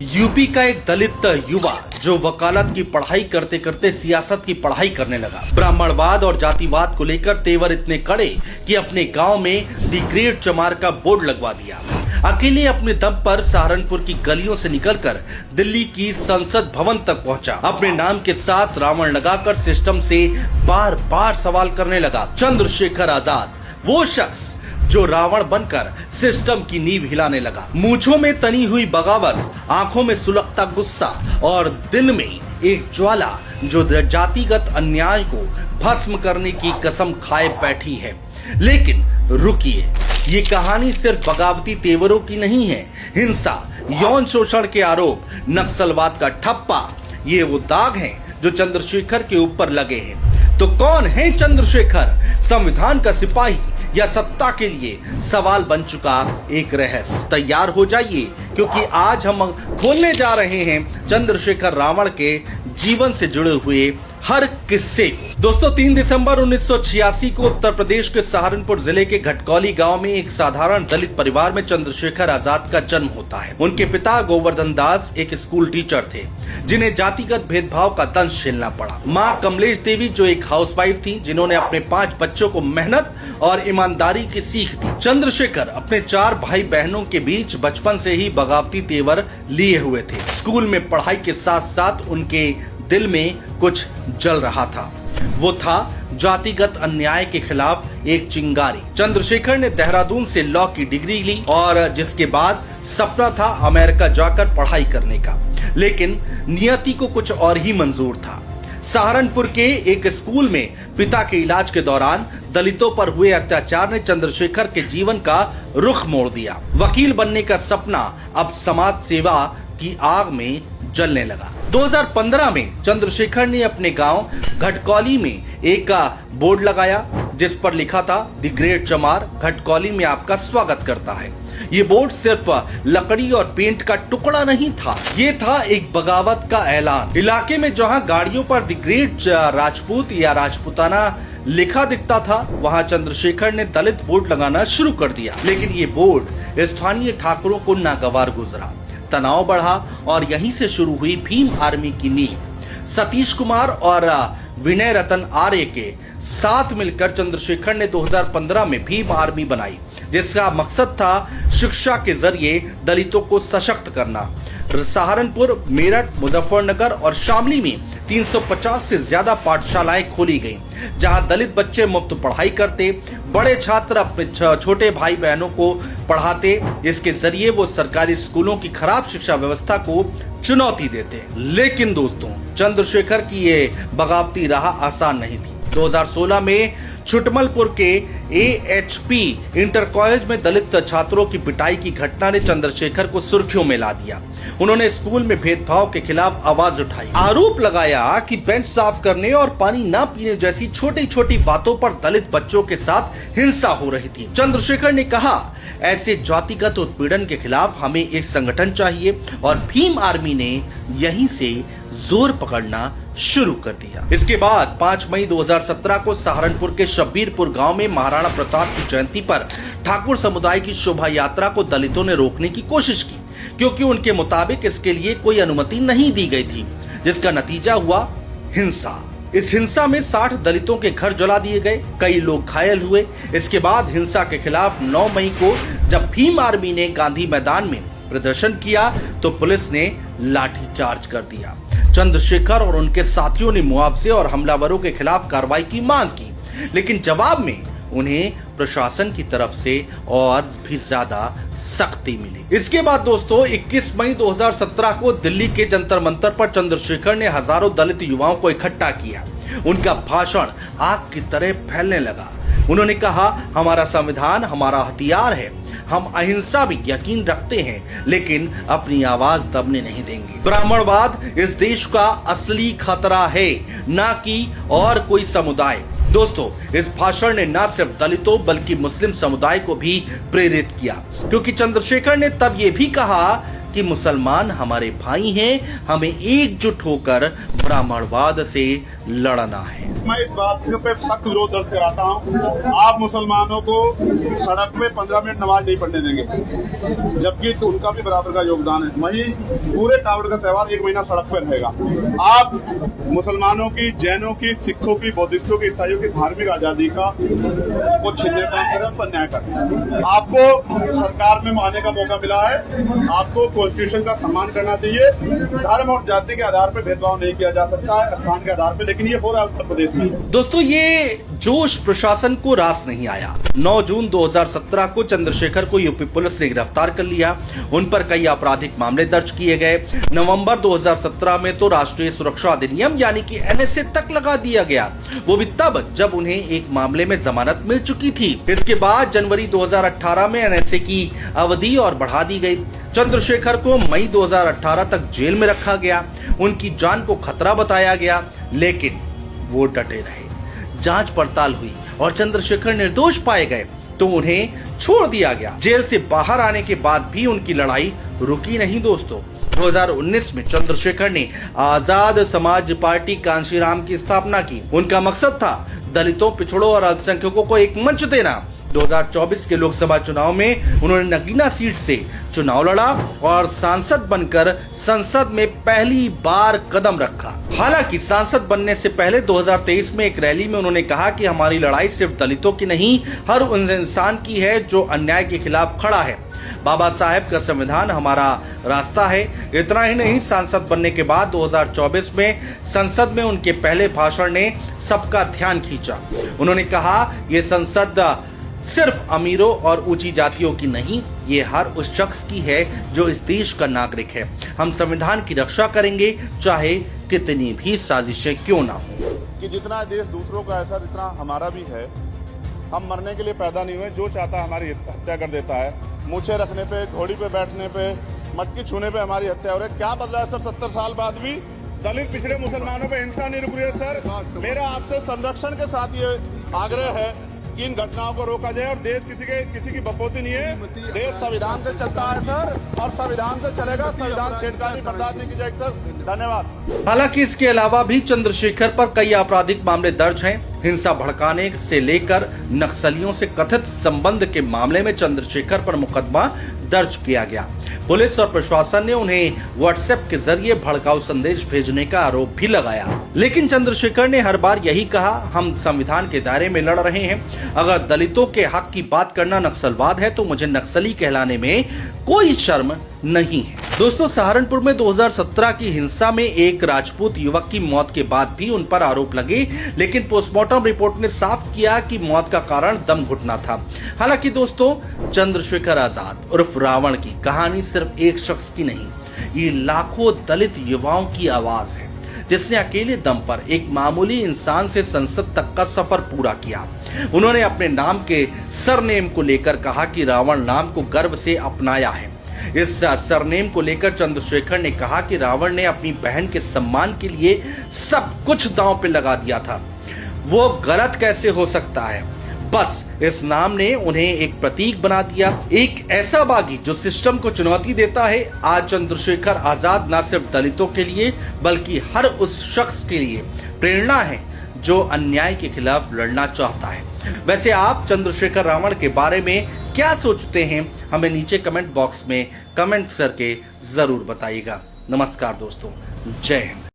UP का एक दलित युवा जो वकालत की पढ़ाई करते करते सियासत की पढ़ाई करने लगा। ब्राह्मणवाद और जातिवाद को लेकर तेवर इतने कड़े कि अपने गांव में दी ग्रेट चमार का बोर्ड लगवा दिया। अकेले अपने दम पर सहारनपुर की गलियों से निकलकर दिल्ली की संसद भवन तक पहुंचा। अपने नाम के साथ रावण लगाकर सिस्टम से बार बार सवाल करने लगा। चंद्रशेखर आजाद, वो शख्स जो रावण बनकर सिस्टम की नींव हिलाने लगा। मूंछों में तनी हुई बगावत, आंखों में सुलगता गुस्सा और दिल में एक ज्वाला जो जातिगत अन्याय को भस्म करने की कसम खाए बैठी है। लेकिन रुकिए, ये कहानी सिर्फ बगावती तेवरों की नहीं है। हिंसा, यौन शोषण के आरोप, नक्सलवाद का ठप्पा, ये वो दाग हैं जो चंद्रशेखर के ऊपर लगे हैं। तो कौन है चंद्रशेखर? संविधान का सिपाही या सत्ता के लिए सवाल बन चुका एक रहस्य। तैयार हो जाइए, क्योंकि आज हम खोलने जा रहे हैं चंद्रशेखर रावण के जीवन से जुड़े हुए हर किस्से को। दोस्तों, 3 दिसंबर 1986 को उत्तर प्रदेश के सहारनपुर जिले के घटकौली गांव में एक साधारण दलित परिवार में चंद्रशेखर आजाद का जन्म होता है। उनके पिता गोवर्धन दास एक स्कूल टीचर थे, जिन्हें जातिगत भेदभाव का दंश झेलना पड़ा। मां कमलेश देवी जो एक हाउसवाइफ थी, जिन्होंने अपने 5 बच्चों को मेहनत और ईमानदारी की सीख दी। चंद्रशेखर अपने 4 भाई बहनों के बीच बचपन से ही बगावती तेवर लिए हुए थे। स्कूल में पढ़ाई के साथ साथ उनके दिल में कुछ जल रहा था। वो था जातिगत अन्याय के खिलाफ एक चिंगारी। चंद्रशेखर ने देहरादून से लॉ की डिग्री ली और जिसके बाद सपना था अमेरिका जाकर पढ़ाई करने का। लेकिन नियति को कुछ और ही मंजूर था। सहारनपुर के एक स्कूल में पिता के इलाज के दौरान दलितों पर हुए अत्याचार ने चंद्रशेखर के जीवन का रुख मोड़ दिया। वकील बनने का सपना अब समाज सेवा की आग में जलने लगा। 2015 में चंद्रशेखर ने अपने गांव घटकौली में एक बोर्ड लगाया, जिस पर लिखा था दी ग्रेट चमार घटकौली में आपका स्वागत करता है। ये बोर्ड सिर्फ लकड़ी और पेंट का टुकड़ा नहीं था, ये था एक बगावत का ऐलान। इलाके में जहां गाड़ियों पर दी ग्रेट राजपूत या राजपूताना लिखा दिखता था, वहां चंद्रशेखर ने दलित बोर्ड लगाना शुरू कर दिया। लेकिन ये बोर्ड स्थानीय ठाकुरों को नागवार गुजरा। तनाव बढ़ा और यहीं से शुरू हुई भीम आर्मी की नींव। सतीश कुमार और विनय रतन आर्य के साथ मिलकर चंद्रशेखर ने 2015 में भीम आर्मी बनाई, जिसका मकसद था शिक्षा के जरिए दलितों को सशक्त करना। सहारनपुर, मेरठ, मुजफ्फरनगर और शामली में 350 से ज्यादा पाठशालाएं खोली गईं, जहां दलित बच्चे मुफ्त पढ़ाई करते, बड़े छात्र अपने छोटे भाई बहनों को पढ़ाते, जिसके जरिए वो सरकारी स्कूलों की खराब शिक्षा व्यवस्था को चुनौती देते। लेकिन दोस्तों, चंद्रशेखर की ये बगावती राह आसान नहीं थी। 2016 में छुटमलपुर के AHP इंटर कॉलेज में दलित छात्रों की पिटाई की घटना ने चंद्रशेखर को सुर्खियों में ला दिया। उन्होंने स्कूल में भेदभाव के खिलाफ आवाज उठाई। आरोप लगाया कि बेंच साफ करने और पानी न पीने जैसी छोटी छोटी बातों पर दलित बच्चों के साथ हिंसा हो रही थी। चंद्रशेखर ने कहा, ऐसे जातिगत उत्पीड़न के खिलाफ हमें एक संगठन चाहिए, और भीम आर्मी ने यहीं से जोर पकड़ना शुरू कर दिया। इसके बाद 5 मई 2017 को सहारनपुर के शब्बीरपुर गांव में महाराणा प्रताप की जयंती पर ठाकुर समुदाय की शोभा यात्रा को दलितों ने रोकने की कोशिश की, क्योंकि उनके मुताबिक इसके लिए कोई अनुमति नहीं दी गई थी, जिसका नतीजा हुआ हिंसा। इस हिंसा में 60 दलितों के घर जला दिए गए, कई लोग घायल हुए। इसके बाद हिंसा के खिलाफ 9 मई को जब भीम आर्मी ने गांधी मैदान में प्रदर्शन किया, तो पुलिस ने लाठीचार्ज कर दिया। चंद्रशेखर और उनके साथियों ने मुआवजे और हमलावरों के खिलाफ कार्रवाई की मांग की, लेकिन जवाब में उन्हें प्रशासन की तरफ से और भी ज्यादा सख्ती मिली। इसके बाद दोस्तों, 21 मई 2017 को दिल्ली के जंतर मंतर पर चंद्रशेखर ने हजारों दलित युवाओं को इकट्ठा किया। उनका भाषण आग की तरह फैलने लगा। उन्होंने कहा, हमारा संविधान हमारा हथियार है, हम अहिंसा भी यकीन रखते हैं, लेकिन अपनी आवाज दबने नहीं देंगे। ब्राह्मणवाद इस देश का असली खतरा है, ना कि और कोई समुदाय। दोस्तों, इस भाषण ने न सिर्फ दलितों बल्कि मुस्लिम समुदाय को भी प्रेरित किया, क्योंकि चंद्रशेखर ने तब ये भी कहा कि मुसलमान हमारे भाई हैं, हमें एकजुट होकर ब्राह्मणवाद से लड़ना है। मैं इस बात पे सख्त विरोध दर्ज कराता हूँ। आप मुसलमानों को सड़क पे 15 मिनट नमाज नहीं पढ़ने देंगे, जबकि तो उनका भी बराबर का योगदान है। वहीं पूरे कावड़ का त्योहार 1 महीना सड़क पर रहेगा। आप मुसलमानों की, जैनों की, सिखों की, बौद्धिस्टों की, ईसाइयों की धार्मिक आजादी का को छीनने का काम करें, पर न्याय करें। आपको सरकार में आने का मौका मिला है, आपको कॉन्स्टिट्यूशन का सम्मान करना चाहिए। धर्म और जाति के आधार पर भेदभाव नहीं किया जा सकता है, स्थान के आधार पर, लेकिन ये हो रहा है उत्तर प्रदेश में। दोस्तों, ये जोश प्रशासन को रास नहीं आया। 9 जून 2017 को चंद्रशेखर को यूपी पुलिस ने गिरफ्तार कर लिया। उन पर कई आपराधिक मामले दर्ज किए गए। नवंबर 2017 में तो राष्ट्रीय सुरक्षा अधिनियम यानी कि एनएसए तक लगा दिया गया, वो भी तब जब उन्हें एक मामले में जमानत मिल चुकी थी। इसके बाद जनवरी 2018 में एनएसए की अवधि और बढ़ा दी गई। चंद्रशेखर को मई 2018 तक जेल में रखा गया। उनकी जान को खतरा बताया गया, लेकिन वो डटे रहे। जांच पड़ताल हुई और चंद्रशेखर निर्दोष पाए गए तो उन्हें छोड़ दिया गया। जेल से बाहर आने के बाद भी उनकी लड़ाई रुकी नहीं। दोस्तों, 2019 में चंद्रशेखर ने आजाद समाज पार्टी कांशीराम की स्थापना की। उनका मकसद था दलितों, पिछड़ों और अल्पसंख्यकों को एक मंच देना। 2024 के लोकसभा चुनाव में उन्होंने नगीना सीट से चुनाव लड़ा और सांसद बनकर संसद में पहली बार कदम रखा। हालांकि सांसद बनने से पहले 2023 में एक रैली में उन्होंने कहा कि हमारी लड़ाई सिर्फ दलितों की नहीं, हर उन इंसान की है जो अन्याय के खिलाफ खड़ा है। बाबा साहेब का संविधान हमारा रास्ता है। इतना ही नहीं, सांसद बनने के बाद 2024 में संसद में उनके पहले भाषण ने सबका ध्यान खींचा। उन्होंने कहा, ये संसद सिर्फ अमीरों और ऊंची जातियों की नहीं, ये हर उस शख्स की है जो इस देश का नागरिक है। हम संविधान की रक्षा करेंगे, चाहे कितनी भी साजिशें क्यों ना हो। कि जितना देश दूसरों का है सर, इतना हमारा भी है। हम मरने के लिए पैदा नहीं हुए, जो चाहता है हमारी हत्या कर देता है। मूछे रखने पे, घोड़ी पे बैठने पे, मटकी छूने पे हमारी हत्या हो रही है। क्या बदला है सर? 70 साल बाद भी दलित, पिछड़े, मुसलमानों पे हिंसा नहीं रुक रही है सर। मेरा आपसे संरक्षण के साथ ये आग्रह है कि इन घटनाओं को रोका जाए। और देश किसी की बपोती नहीं है, देश संविधान से चलता है सर, और संविधान से चलेगा। संविधान छेड़खानी बर्दाश्त नहीं की जाएगी सर। धन्यवाद। हालांकि इसके अलावा भी चंद्रशेखर पर कई आपराधिक मामले दर्ज हैं। हिंसा भड़काने से लेकर नक्सलियों से कथित संबंध के मामले में चंद्रशेखर पर मुकदमा दर्ज किया गया। पुलिस और प्रशासन ने उन्हें व्हाट्सएप के जरिए भड़काऊ संदेश भेजने का आरोप भी लगाया। लेकिन चंद्रशेखर ने हर बार यही कहा, हम संविधान के दायरे में लड़ रहे हैं। अगर दलितों के हक की बात करना नक्सलवाद है तो मुझे नक्सली कहलाने में कोई शर्म नहीं है। दोस्तों, सहारनपुर में 2017 की हिंसा में एक राजपूत युवक की मौत के बाद भी उन पर आरोप लगे, लेकिन पोस्टमार्टम रिपोर्ट ने साफ किया कि मौत का कारण दम घुटना था। हालांकि दोस्तों, चंद्रशेखर आजाद उर्फ रावण की कहानी सिर्फ एक शख्स की नहीं, ये लाखों दलित युवाओं की आवाज है, जिसने अकेले दम पर एक मामूली इंसान से संसद तक का सफर पूरा किया। उन्होंने अपने नाम के सरनेम को लेकर कहा कि रावण नाम को गर्व से अपनाया है। इस सरनेम को लेकर चंद्रशेखर ने कहा कि रावण ने अपनी बहन के सम्मान के लिए सब कुछ दांव पे लगा दिया था। वो गलत कैसे हो सकता है? बस इस नाम ने उन्हें एक प्रतीक बना दिया, एक ऐसा बागी जो सिस्टम को चुनौती देता है। आज चंद्रशेखर आजाद न सिर्फ दलितों के लिए बल्कि हर उस शख्स के लिए प्रेरणा है जो अन्याय के खिलाफ लड़ना चाहता है। वैसे आप चंद्रशेखर रावण के बारे में क्या सोचते हैं? हमें नीचे कमेंट बॉक्स में कमेंट करके जरूर बताइएगा। नमस्कार दोस्तों, जय हिंद।